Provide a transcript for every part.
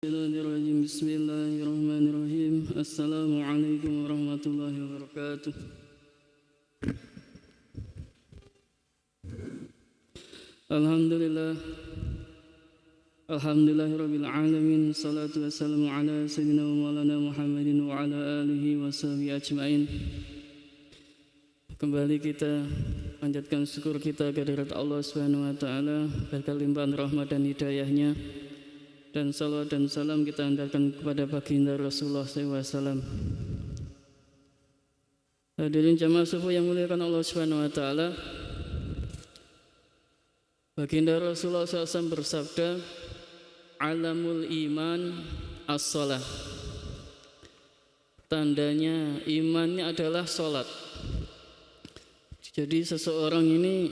Bismillahirrahmanirrahim. Assalamualaikum warahmatullahi wabarakatuh. Alhamdulillah. Alhamdulillahirabbil alamin. Salatu wassalamu ala sayyidina wa maulana Muhammadin wa ala alihi washabihi ajmain. Kembali kita panjatkan syukur kita kehadirat Allah Subhanahu wa taala berkat limpahan rahmat dan hidayahnya. Dan salawat dan salam kita andalkan kepada baginda Rasulullah SAW. Hadirin jamaah subuh yang muliakan Allah Subhanahu wa taala. Baginda Rasulullah SAW bersabda, "Alamul iman as-shalah." Tandanya imannya adalah salat. Jadi seseorang ini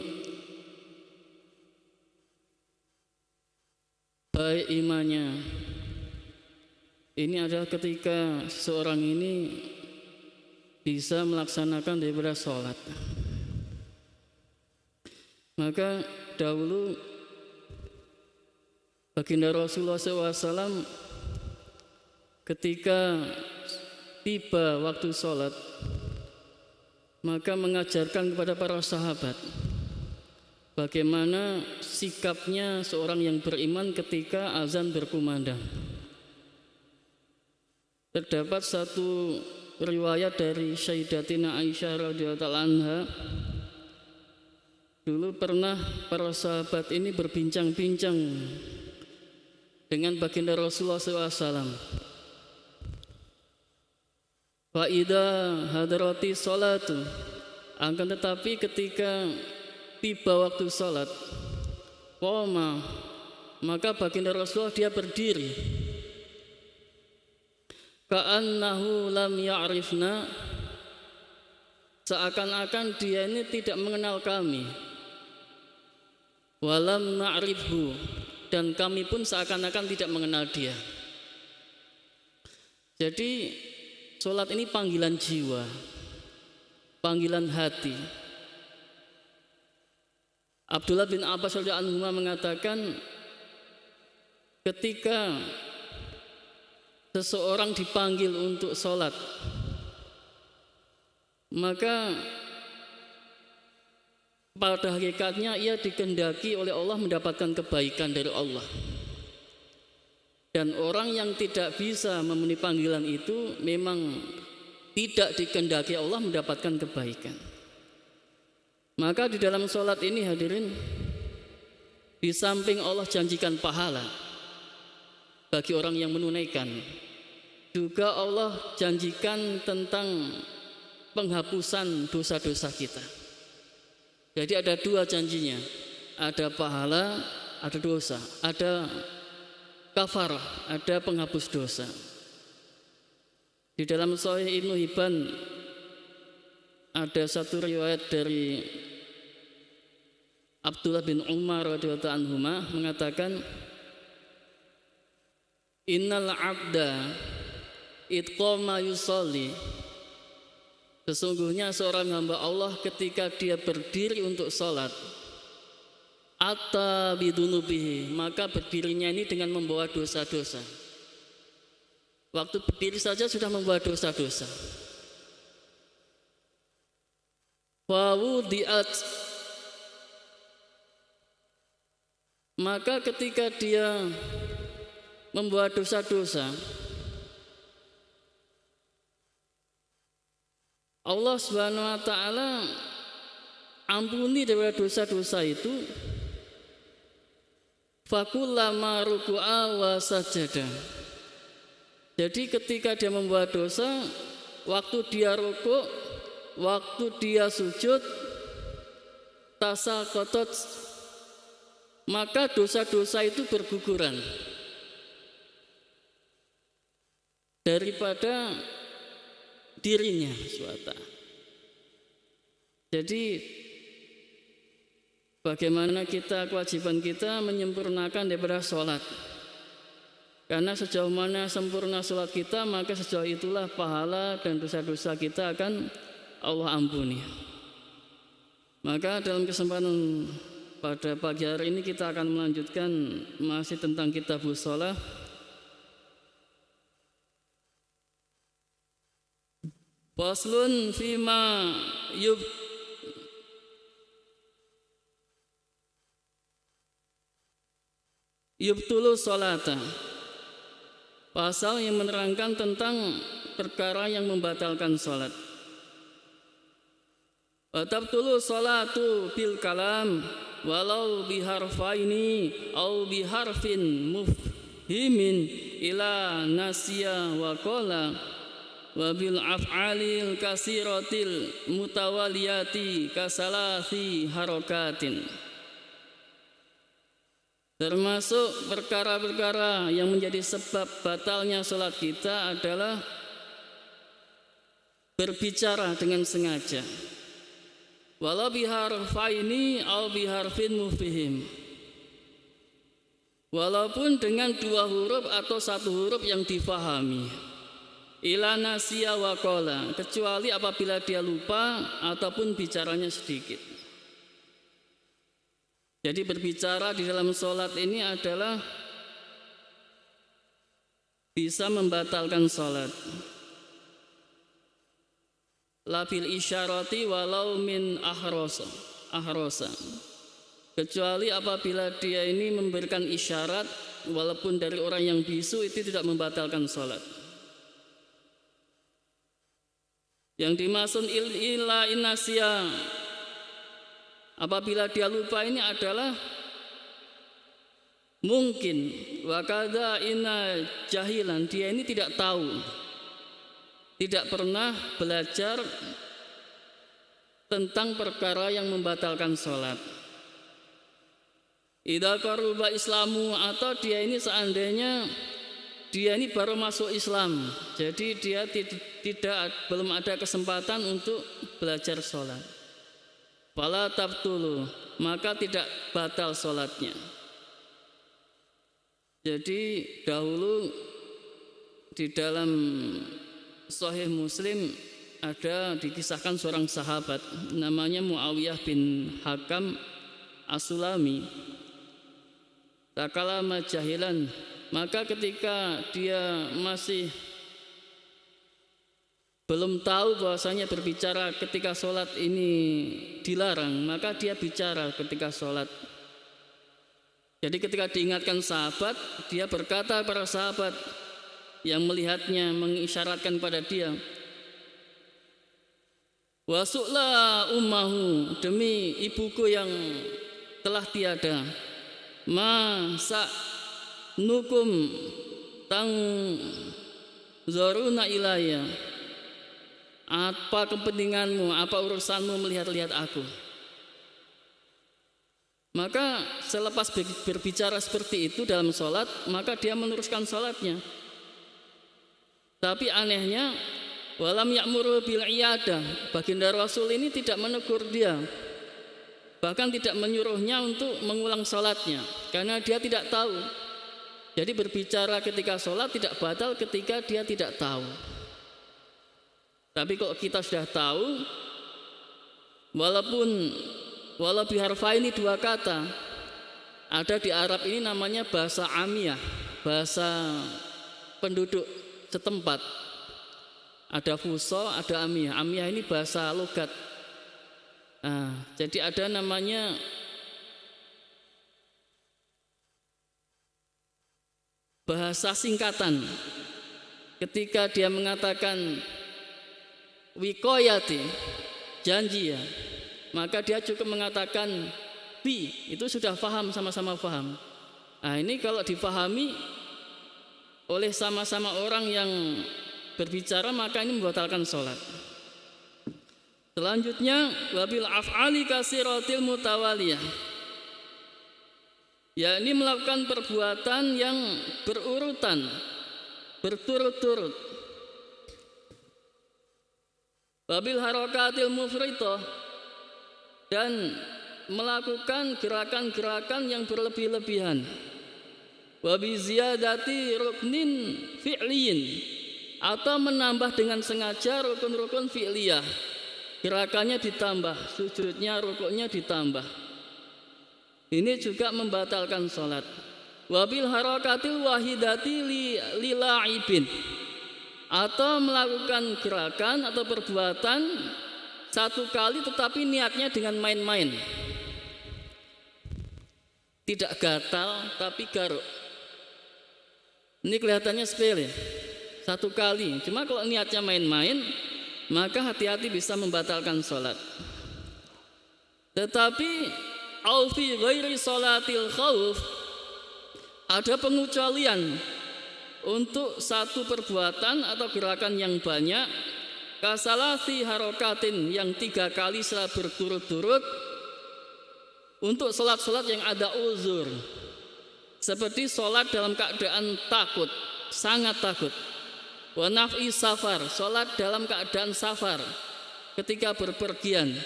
baik imannya ini adalah ketika seorang ini bisa melaksanakan daripada sholat. Maka dahulu baginda Rasulullah SAW ketika tiba waktu sholat maka mengajarkan kepada para sahabat bagaimana sikapnya seorang yang beriman ketika azan berkumandang. Terdapat satu riwayat dari Sayyidatina Aisyah radhiyallahu anha. Dulu pernah para sahabat ini berbincang-bincang dengan baginda Rasulullah SAW. Fa idza hadarati sholatu, akan tetapi ketika tiba waktu salat, qoma, maka baginda Rasulullah dia berdiri. Ka'annahu lam ya'rifna, seakan-akan dia ini tidak mengenal kami. Walam na'rifhu, dan kami pun seakan-akan tidak mengenal dia. Jadi salat ini panggilan jiwa, panggilan hati. Abdullah bin Abbas radhiyallahu anhu mengatakan ketika seseorang dipanggil untuk sholat maka pada hakikatnya ia dikehendaki oleh Allah mendapatkan kebaikan dari Allah. Dan orang yang tidak bisa memenuhi panggilan itu memang tidak dikehendaki Allah mendapatkan kebaikan. Maka di dalam sholat ini hadirin, di samping Allah janjikan pahala bagi orang yang menunaikan, juga Allah janjikan tentang penghapusan dosa-dosa kita. Jadi ada dua janjinya, ada pahala, ada dosa, ada kafarah, ada penghapus dosa. Di dalam Sahih Ibnu Hibban ada satu riwayat dari Abdullah bin Umar radhiyallahu anhuma mengatakan, innal abda itqama yusolli, sesungguhnya seorang hamba Allah ketika dia berdiri untuk sholat, atta bidunubihi, maka berdirinya ini dengan membawa dosa-dosa. Waktu berdiri saja sudah membawa dosa-dosa. Fawudiat, maka ketika dia membuat dosa-dosa, Allah Subhanahu wa taala ampuni dari dosa-dosa itu. Fakullama ruku'a wa sajada, jadi ketika dia membuat dosa, waktu dia rukuk, waktu dia sujud, tasaqatat, maka dosa-dosa itu berguguran daripada dirinya suatu. Jadi bagaimana kewajiban kita menyempurnakan daripada sholat. Karena sejauh mana sempurna sholat kita, maka sejauh itulah pahala dan dosa-dosa kita akan Allah ampuni. Maka dalam kesempatan pada pagi hari ini kita akan melanjutkan masih tentang kitabus shalah Faslun fima yubtulu sholata. Pasal yang menerangkan tentang perkara yang membatalkan sholat. Tabtulu sholatu bil kalam walau biharfaini au biharfin mufhimin ila nasiya wa qala wa bil af'alil kasiratil mutawaliyati kasalasi harokatin. Termasuk perkara-perkara yang menjadi sebab batalnya sholat kita adalah berbicara dengan sengaja, walau biharfaini au biharfin mufhim, walaupun dengan dua huruf atau satu huruf yang difahami. Ila nasiya wa qala, kecuali apabila dia lupa ataupun bicaranya sedikit. Jadi berbicara di dalam sholat ini adalah bisa membatalkan sholat. Labil isyarati walau min ahrosa. Kecuali apabila dia ini memberikan isyarat walaupun dari orang yang bisu, itu tidak membatalkan sholat. Yang dimaksud ila inasya, apabila dia lupa ini adalah mungkin wakada ina jahilan, dia ini tidak tahu, tidak pernah belajar tentang perkara yang membatalkan sholat. Idza qaruba islamu, atau dia ini seandainya dia ini baru masuk Islam, jadi dia belum ada kesempatan untuk belajar sholat. Fala tabtulu, maka tidak batal sholatnya. Jadi dahulu di dalam Sahih Muslim ada dikisahkan seorang sahabat namanya Muawiyah bin Hakam As-Sulami. Takalama jahilan, maka ketika dia masih belum tahu bahwasanya berbicara ketika sholat ini dilarang, maka dia bicara ketika sholat. Jadi ketika diingatkan sahabat, dia berkata para sahabat yang melihatnya, mengisyaratkan pada dia, wasu'la ummahu, demi ibuku yang telah tiada, masa nukum tang zoruna ilaya, apa kepentinganmu, apa urusanmu melihat-lihat aku. Maka selepas berbicara seperti itu dalam sholat, maka dia meneruskan sholatnya. Tapi anehnya, walam ya'muru bil iyadah, baginda Rasul ini tidak menegur dia, bahkan tidak menyuruhnya untuk mengulang sholatnya, karena dia tidak tahu. Jadi berbicara ketika sholat tidak batal ketika dia tidak tahu. Tapi kok kita sudah tahu, walau biharfa ini dua kata, ada di Arab ini namanya bahasa amiyah, bahasa penduduk setempat. Ada fuso, ada amiyah. Amiyah ini bahasa logat. Jadi ada namanya bahasa singkatan. Ketika dia mengatakan wikoyati, janji ya, maka dia cukup mengatakan bi, itu sudah paham, sama-sama paham. Nah ini kalau dipahami oleh sama-sama orang yang berbicara, maka ini membatalkan sholat. Selanjutnya wabil af'ali kasiratil mutawaliyah, yakni melakukan perbuatan yang berurutan, berturut-turut. Wabil harokatil mufritoh, dan melakukan gerakan-gerakan yang berlebih-lebihan. Wabi ziyadati ruknin fi'liyin, atau menambah dengan sengaja rukun-rukun fi'liyah, gerakannya ditambah, sujudnya, rukuknya ditambah. Ini juga membatalkan sholat. Wabil harakatil wahidati lila'ibin, atau melakukan gerakan atau perbuatan satu kali tetapi niatnya dengan main-main, tidak gatal tapi garuk. Ini kelihatannya sepele, satu kali, cuma kalau niatnya main-main maka hati-hati bisa membatalkan sholat. Tetapi au fi ghairi sholatil khauf, ada pengecualian untuk satu perbuatan atau gerakan yang banyak, kasalasi harokatin, yang 3 kali secara berturut-turut, untuk sholat-sholat yang ada uzur, seperti sholat dalam keadaan takut, sangat takut. Wa naf'i safar, sholat dalam keadaan safar ketika berpergian.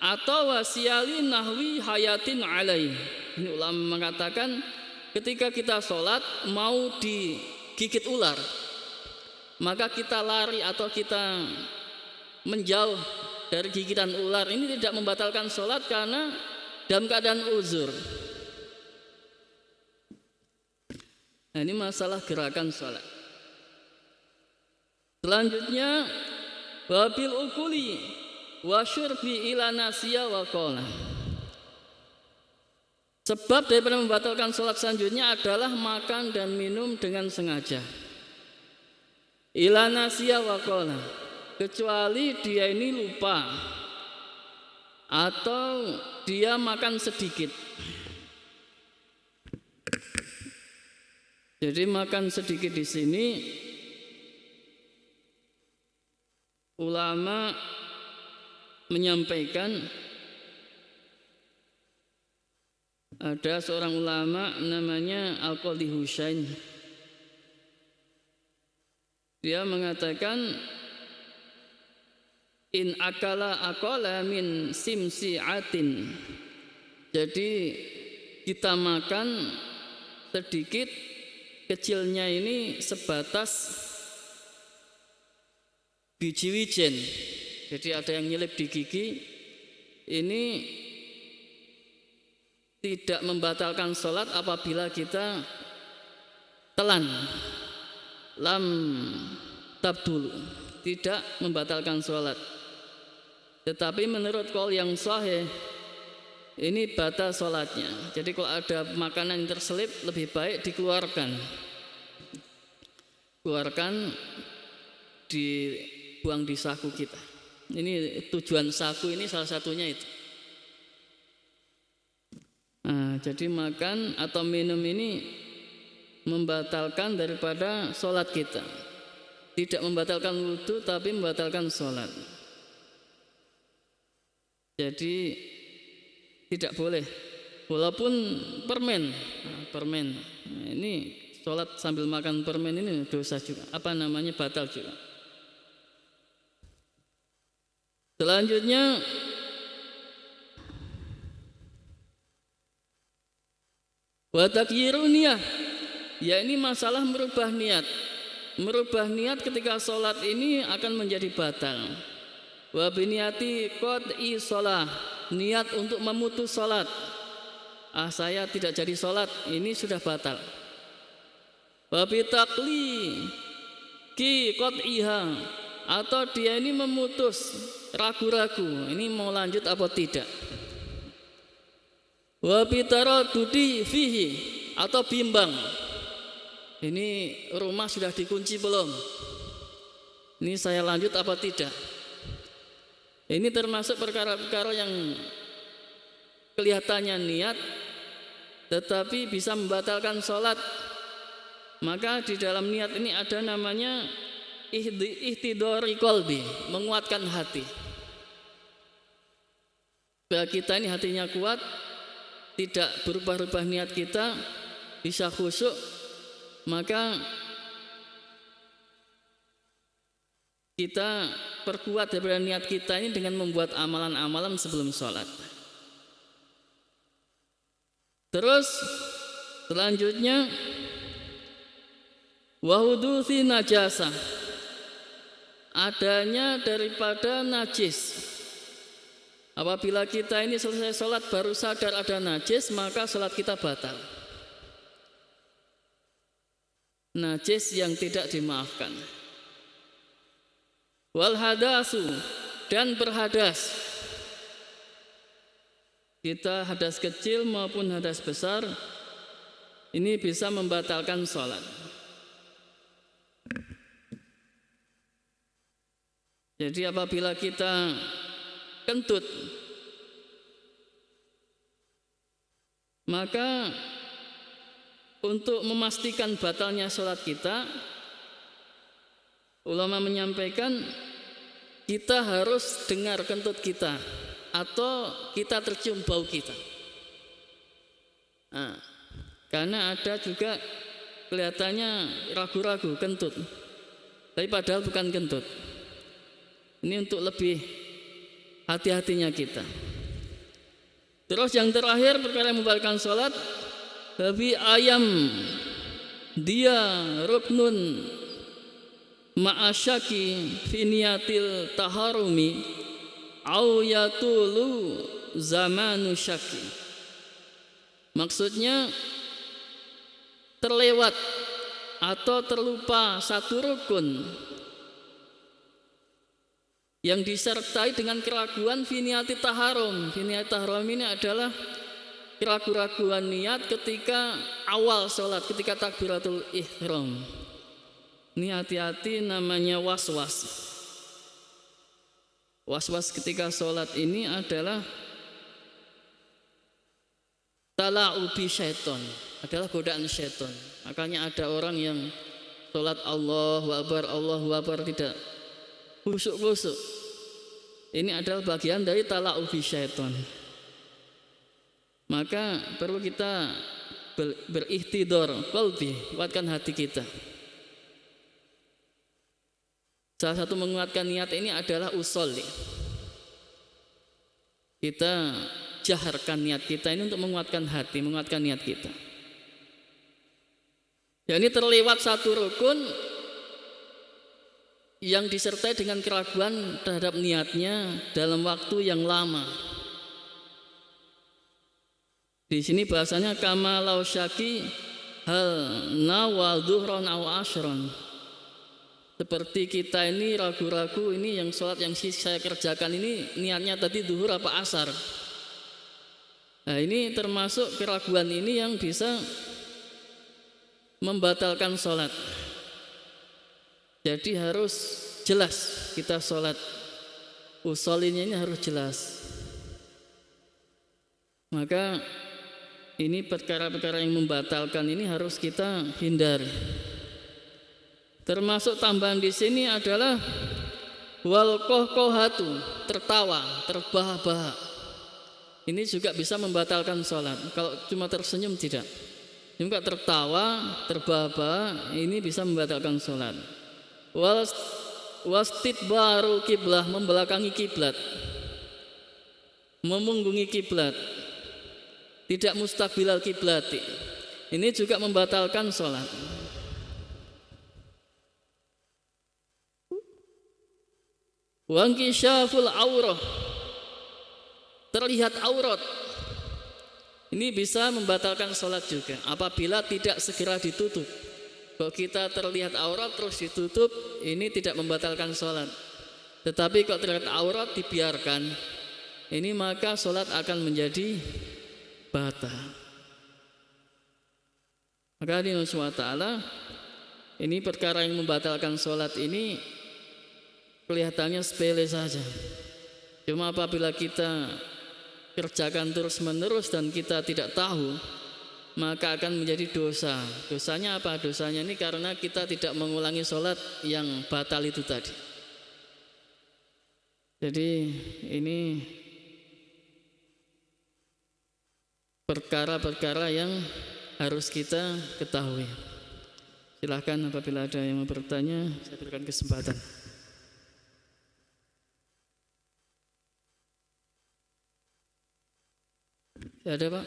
Atau wasiyali nahwi hayatin alaih. Ini ulama mengatakan ketika kita sholat mau digigit ular, maka kita lari atau kita menjauh dari gigitan ular. Ini tidak membatalkan sholat karena dalam keadaan uzur. Nah, ini masalah gerakan sholat. Selanjutnya wabil ukuli wa syurbi ila nasiya wa qala. Sebab daripada membatalkan sholat selanjutnya adalah makan dan minum dengan sengaja. Ila nasiya wa qala, kecuali dia ini lupa atau dia makan sedikit. Jadi makan sedikit di sini ulama menyampaikan, ada seorang ulama namanya Al-Qadhi Husain. Dia mengatakan in akala aqala min simsi'atin. Jadi kita makan sedikit, kecilnya ini sebatas biji wijen. Jadi ada yang nyelip di gigi, ini tidak membatalkan sholat apabila kita telan. Lam tabdul, tidak membatalkan sholat. Tetapi menurut qaul yang sahih, ini batal sholatnya. Jadi kalau ada makanan yang terselip, lebih baik dikeluarkan. Keluarkan, dibuang di saku kita. Ini tujuan saku ini salah satunya itu. Nah, jadi makan atau minum ini membatalkan daripada sholat kita. Tidak membatalkan wudhu tapi membatalkan sholat. Jadi tidak boleh. Walaupun permen, permen. Nah, ini sholat sambil makan permen ini dosa juga. Apa namanya, batal juga. Selanjutnya wa taghyiru niyah, ya ini masalah merubah niat. Merubah niat ketika sholat ini akan menjadi batal. Wa biniyati qad'i sholah, niat untuk memutus sholat. Saya tidak jadi sholat, ini sudah batal. Wa bitaqli ki qad'iha, atau dia ini memutus, ragu-ragu ini mau lanjut apa tidak. Wa bitaradudi fihi, atau bimbang, ini rumah sudah dikunci belum, ini saya lanjut apa tidak. Ini termasuk perkara-perkara yang kelihatannya niat tetapi bisa membatalkan sholat. Maka di dalam niat ini ada namanya ihtidori qalbi, menguatkan hati. Bila kita ini hatinya kuat, tidak berubah-ubah niat kita, bisa khusyuk, maka kita perkuat daripada niat kita ini dengan membuat amalan-amalan sebelum sholat. Terus selanjutnya wahuduthi najasah, adanya daripada najis. Apabila kita ini selesai sholat baru sadar ada najis, maka sholat kita batal. Najis yang tidak dimaafkan. wal hadasu, dan berhadas. Kita hadas kecil maupun hadas besar ini bisa membatalkan sholat. Jadi apabila kita kentut, maka untuk memastikan batalnya sholat kita, ulama menyampaikan kita harus dengar kentut kita atau kita tercium bau kita. Nah, karena ada juga kelihatannya ragu-ragu kentut, tapi padahal bukan kentut. Ini untuk lebih hati-hatinya kita. Terus yang terakhir perkara yang membatalkan sholat, babi ayam dia ruknun ma'asyaki finiyatil taharumi au yatulu zamanu syaki. Maksudnya terlewat atau terlupa satu rukun yang disertai dengan keraguan finiyati taharum. Finiyati taharum ini adalah keraguan niat ketika awal sholat, ketika takbiratul ihram. Ini hati-hati, namanya was-was. Was-was ketika sholat ini adalah tala'ubi syaiton, adalah godaan syaiton. Makanya ada orang yang sholat Allahu Akbar tidak khusuk-khusuk. Ini adalah bagian dari tala'ubi syaiton. Maka perlu kita berihtidor qalbi, kuatkan hati kita. Salah satu menguatkan niat ini adalah usolli. Kita jaharkan niat kita ini untuk menguatkan hati, menguatkan niat kita. Ya, ini terlewat satu rukun yang disertai dengan keraguan terhadap niatnya dalam waktu yang lama. Di sini bahasanya kama lau syaki hal nawal duhron aw ashron. Seperti kita ini ragu-ragu, ini yang sholat yang saya kerjakan ini niatnya tadi duhur apa asar. Nah, ini termasuk keraguan ini yang bisa membatalkan sholat. Jadi harus jelas kita sholat, usolnya ini harus jelas. Maka ini perkara-perkara yang membatalkan ini harus kita hindari. Termasuk tambahan di sini adalah wal kohkohatu, tertawa, terbahak-bahak. Ini juga bisa membatalkan sholat. Kalau cuma tersenyum tidak. Juga tertawa, terbahak-bahak, ini bisa membatalkan sholat. Wastidbaru kiblah, membelakangi kiblat, memunggungi kiblat, tidak mustaqbilal kiblati. Ini juga membatalkan sholat. Wangkisyaful aurah, terlihat aurat, ini bisa membatalkan sholat juga apabila tidak segera ditutup. Kalau kita terlihat aurat terus ditutup, ini tidak membatalkan sholat. Tetapi kalau terlihat aurat dibiarkan, ini maka sholat akan menjadi batal. Maka di SWT ini perkara yang membatalkan sholat ini kelihatannya sepele saja. Cuma apabila kita kerjakan terus-menerus dan kita tidak tahu, maka akan menjadi dosa. Dosanya apa? Dosanya ini karena kita tidak mengulangi sholat yang batal itu tadi. Jadi ini perkara-perkara yang harus kita ketahui. Silahkan apabila ada yang mau bertanya, saya berikan kesempatan. Ya, ada Pak?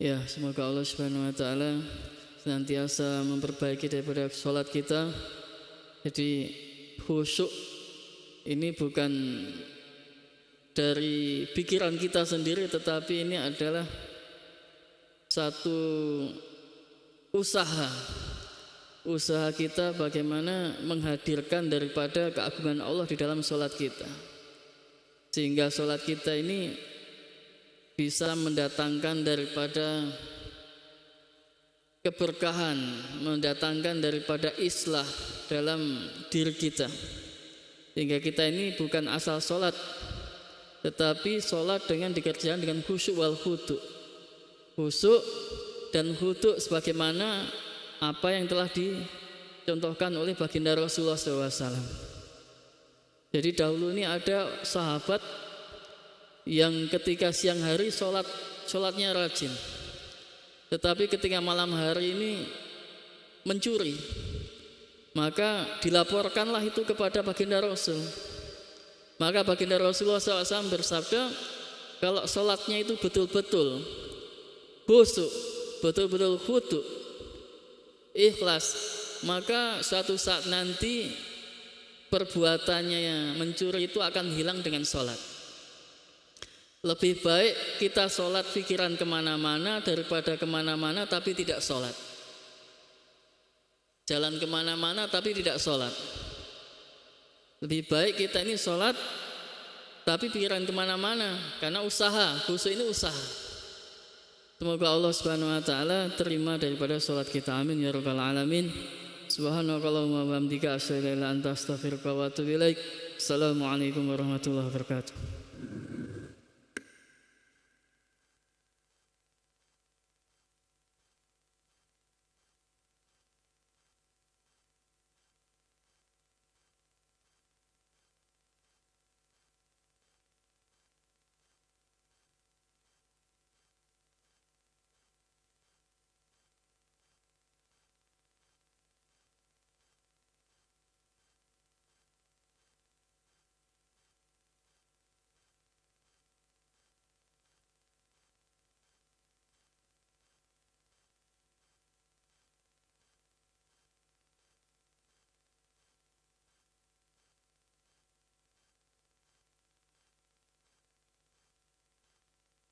Ya, semoga Allah Subhanahu wa taala senantiasa memperbaiki daripada sholat kita. Jadi khusyuk ini bukan dari pikiran kita sendiri, tetapi ini adalah satu usaha kita bagaimana menghadirkan daripada keagungan Allah di dalam sholat kita, sehingga sholat kita ini bisa mendatangkan daripada keberkahan, mendatangkan daripada islah dalam diri kita, sehingga kita ini bukan asal sholat, tetapi sholat dengan dikerjakan dengan khusyuk wal khudu', khusyuk dan khudu' sebagaimana apa yang telah dicontohkan oleh baginda Rasulullah SAW. Jadi dahulu ini ada sahabat yang ketika siang hari sholatnya rajin, tetapi ketika malam hari ini mencuri, maka dilaporkanlah itu kepada baginda Rasul. Maka baginda Rasulullah SAW bersabda, kalau sholatnya itu betul-betul khusyuk, betul-betul khudu', ikhlas, maka suatu saat nanti perbuatannya yang mencuri itu akan hilang dengan sholat. Lebih baik kita sholat pikiran kemana-mana daripada kemana-mana tapi tidak sholat. Jalan kemana-mana tapi tidak sholat. Lebih baik kita ini sholat tapi pikiran kemana-mana, karena usaha, khusus ini usaha. Semoga Allah Subhanahu wa taala terima daripada salat kita. Amin ya rabbal alamin. Subhanakallahumma wa bihamdika asyhadu an la ilaha illa anta astaghfiruka wa atubu ilaik. Assalamualaikum warahmatullahi wabarakatuh.